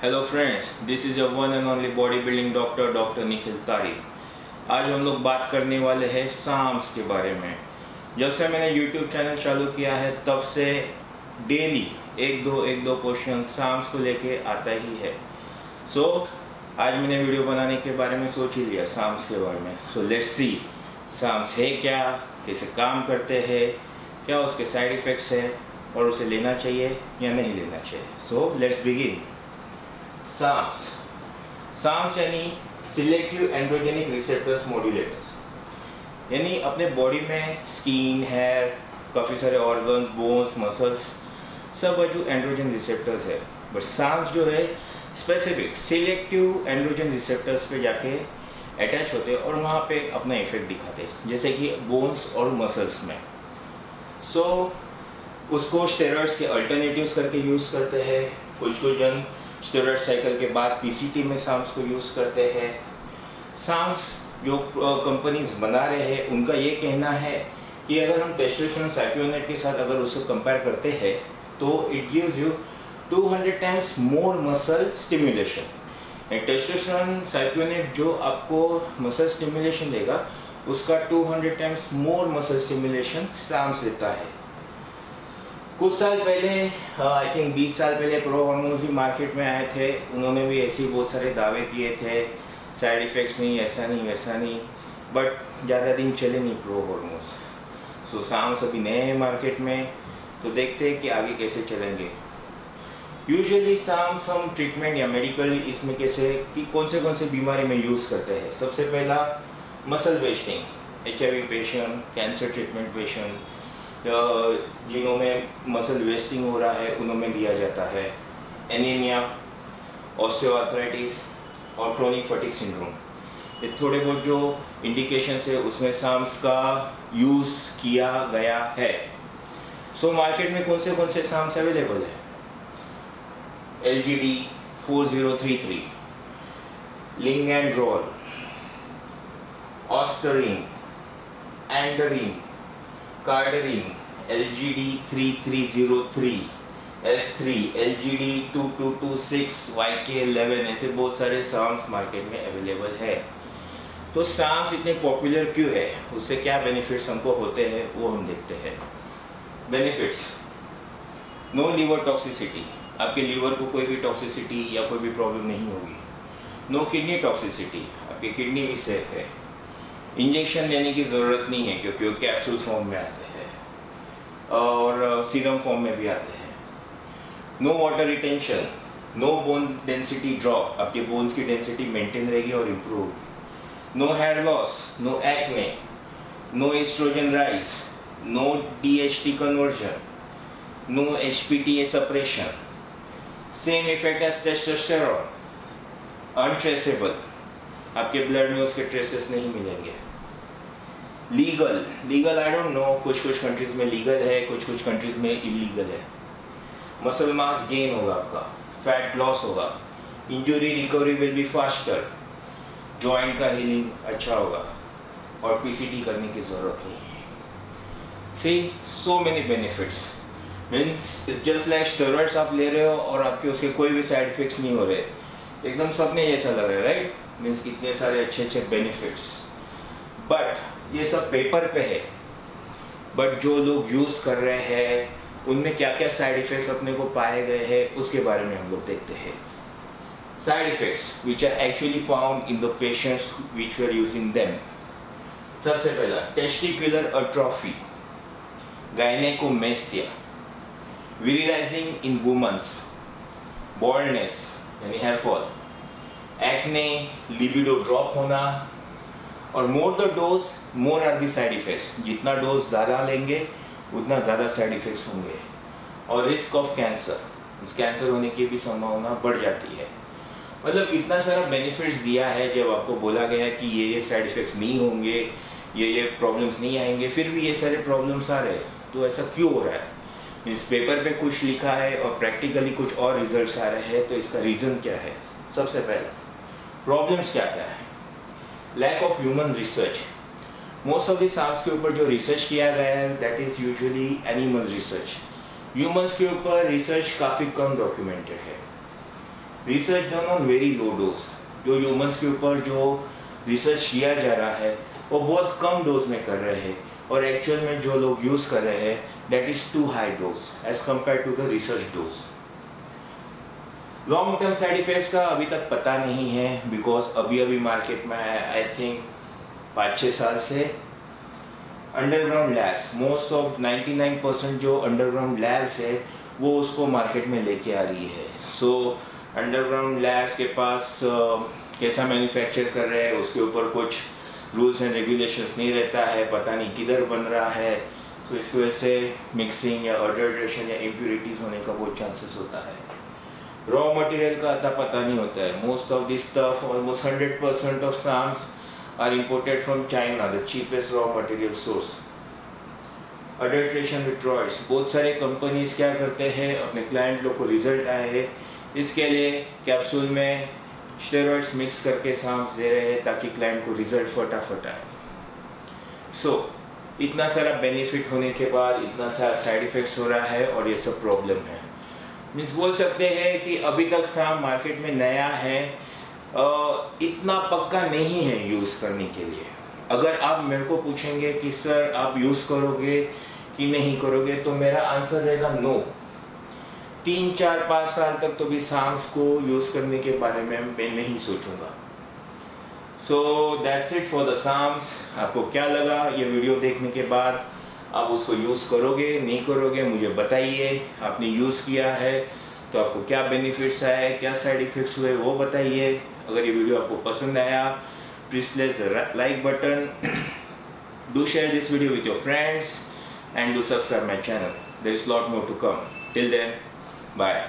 Hello friends, this is your one and only body building doctor Nikhil तारी। आज हम लोग बात करने वाले हैं साम्स के बारे में। जब से मैंने यूट्यूब चैनल चालू किया है तब से डेली एक दो क्वेश्चन साम्स को लेके आता ही है। सो आज मैंने वीडियो बनाने के बारे में सोच ही लिया साम्स के बारे में। सो लेट्स सी साम्स है क्या, कैसे काम करते हैं, क्या उसके साइड इफ़ेक्ट्स है और उसे लेना चाहिए या नहीं लेना चाहिए। So let's begin. साम्स यानी सिलेक्टिव एंड्रोजेनिक रिसेप्टर्स मॉड्यूलेटर्स, यानी अपने बॉडी में स्किन, हेयर, काफ़ी सारे ऑर्गन्स, बोन्स, मसल्स, सब जो एंड्रोजन रिसेप्टर्स है। बट साम्स जो है स्पेसिफिक सिलेक्टिव एंड्रोजन रिसेप्टर्स पे जाके अटैच होते हैं और वहाँ पे अपना इफेक्ट दिखाते हैं, जैसे कि बोन्स और मसल्स में। सो उसको स्टेरॉइड्स के अल्टरनेटिव्स करके यूज़ करते हैं। कुछ जन स्टेरॉइड साइकिल के बाद पीसीटी में साम्स को यूज़ करते हैं। साम्स जो कंपनीज बना रहे हैं उनका ये कहना है कि अगर हम टेस्टोस्टेरोन साइक्लोनेट के साथ अगर उसको कंपेयर करते हैं तो it gives you 200 times more muscle stimulation. Testosterone cypionate जो आपको मसल स्टिमुलेशन देगा उसका 200 टाइम्स मोर मसल स्टिमुलेशन साम्स देता है। कुछ साल पहले, आई थिंक 20 साल पहले, प्रो हॉर्मोन्स भी मार्केट में आए थे। उन्होंने भी ऐसे ही बहुत सारे दावे किए थे, साइड इफ़ेक्ट्स नहीं, ऐसा नहीं वैसा नहीं, बट ज़्यादा दिन चले नहीं प्रो हॉर्मोन्स। सो साम्स अभी नए हैं मार्केट में, तो देखते हैं कि आगे कैसे चलेंगे। यूजुअली साम्स हम ट्रीटमेंट या मेडिकल इसमें कैसे कि कौन से बीमारी में यूज़ करते हैं। सबसे पहला muscle wasting, HIV patient, cancer treatment patient, जिनों में मसल वेस्टिंग हो रहा है उन्होंने दिया जाता है। एनीमिया, ऑस्टियोआर्थराइटिस और क्रोनिक फटीग सिंड्रोम, ये थोड़े बहुत जो इंडिकेशंस है उसमें साम्स का यूज़ किया गया है। सो मार्केट में कौन से साम्स अवेलेबल है? LGD 4033, लिंगेंड्रोल, ऑस्टरीन, एंडरीन, कार्डरीन, LGD 3303, S3, LGD 2226, YK11, ऐसे बहुत सारे साम्स मार्केट में अवेलेबल है। तो साम्स इतने पॉपुलर क्यों है, उससे क्या बेनिफिट्स हमको होते हैं वो हम देखते हैं। बेनिफिट्स: नो लीवर टॉक्सिसिटी, आपके लीवर को कोई भी टॉक्सिसिटी या कोई भी प्रॉब्लम नहीं होगी। नो किडनी टॉक्सिसिटी, आपकी किडनी भी सेफ है। इंजेक्शन लेने की ज़रूरत नहीं है क्योंकि वो कैप्सूल फॉर्म में आते हैं और सीरम फॉर्म में भी आते हैं। No water retention, no bone density drop, आपके बोन्स की डेंसिटी मेंटेन रहेगी और इम्प्रूव होगी। No hair loss, no acne, no estrogen rise, no DHT conversion, no HPTA suppression, same effect as testosterone, untraceable, आपके ब्लड में उसके ट्रेसेस नहीं मिलेंगे। लीगल आई डोंट नो, कुछ कंट्रीज में लीगल है, कुछ कंट्रीज में इलीगल है। मसल मास गेन होगा, आपका फैट लॉस होगा, injury recovery will be faster, joint का हीलिंग अच्छा होगा और PCT करने की ज़रूरत नहीं है। See so many benefits, means just like steroids आप ले रहे हो और आपके उसके कोई भी साइड इफेक्ट्स नहीं हो रहे, एकदम सपने जैसा लग रहा है, राइट? मीन्स कितने सारे अच्छे बेनिफिट्स। बट ये सब पेपर पे है, बट जो लोग यूज़ कर रहे हैं उनमें क्या क्या साइड इफ़ेक्ट्स अपने को पाए गए हैं उसके बारे में हम लोग देखते हैं। Side effects which are actually found in the patients which we are using them. सबसे पहला testicular atrophy, gynaecomastia, virilizing in womens, baldness यानी hair fall, acne, libido drop होना, और more the dose more are the side effects. जितना dose ज़्यादा लेंगे उतना ज़्यादा साइड इफेक्ट्स होंगे और रिस्क ऑफ कैंसर, उस कैंसर होने की भी संभावना बढ़ जाती है। मतलब इतना सारा बेनिफिट्स दिया है, जब आपको बोला गया है कि ये साइड इफेक्ट्स नहीं होंगे, ये प्रॉब्लम्स नहीं आएंगे, फिर भी ये सारे प्रॉब्लम्स आ रहे हैं। तो ऐसा क्यों हो रहा है? इस पेपर पे कुछ लिखा है और प्रैक्टिकली कुछ और रिजल्ट्स आ रहे हैं, तो इसका रीज़न क्या है? सबसे पहला प्रॉब्लम्स क्या है? Lack of human research. Most of the SARMs के ऊपर जो रिसर्च किया गया है that is usually animal research. Humans के ऊपर रिसर्च काफ़ी कम डॉक्यूमेंटेड है। Research done on very low dose. जो ह्यूमंस के ऊपर जो रिसर्च किया जा रहा है वो बहुत कम डोज में कर रहे हैं, और एक्चुअल में जो लोग यूज़ कर रहे हैं that is too high dose as compare to the research dose. Long term side effects का अभी तक पता नहीं है, बिकॉज अभी मार्केट में है आई थिंक 5-6 साल से। अंडरग्राउंड लैब्स, मोस्ट ऑफ 99% जो अंडरग्राउंड लैब्स है वो उसको मार्केट में लेके आ रही है। सो अंडरग्राउंड लैब्स के पास कैसा मैन्युफैक्चर कर रहे हैं उसके ऊपर कुछ रूल्स एंड रेगुलेशंस नहीं रहता है, पता नहीं किधर बन रहा है। सो इस वजह से मिक्सिंग या अडल्ट्रेशन या इम्प्योरिटीज़ होने का बहुत चांसेस होता है। रॉ मटेरियल का अता पता नहीं होता है। Most of this stuff, almost 100% of SARMs are imported from China, the cheapest raw material source. Adulteration with steroids, बहुत सारे कंपनीज क्या करते हैं, अपने क्लाइंट लोग को रिजल्ट आए हैं इसके लिए कैप्सूल में स्टेरॉइड्स मिक्स करके साम्स दे रहे हैं ताकि क्लाइंट को रिजल्ट फटाफट आए। सो इतना सारा बेनिफिट होने के बाद इतना सारा साइड इफेक्ट्स हो रहा है और ये सब प्रॉब्लम है। मीन्स बोल सकते हैं कि अभी तक साम मार्केट में नया है, इतना पक्का नहीं है यूज़ करने के लिए। अगर आप मेरे को पूछेंगे कि सर आप यूज़ करोगे कि नहीं करोगे, तो मेरा आंसर रहेगा नो। 3-4-5 साल तक तो भी साम्स को यूज़ करने के बारे में मैं नहीं सोचूंगा। So that's it for the SARMs. आपको क्या लगा ये वीडियो देखने के बाद? आप उसको यूज़ करोगे नहीं करोगे मुझे बताइए। आपने यूज़ किया है तो आपको क्या बेनिफिट्स आए, क्या साइड इफ़ेक्ट्स हुए वो बताइए। अगर ये वीडियो आपको पसंद आया please press the like button, do share this video with your friends and do subscribe my channel. There is lot more to come. Till then, bye.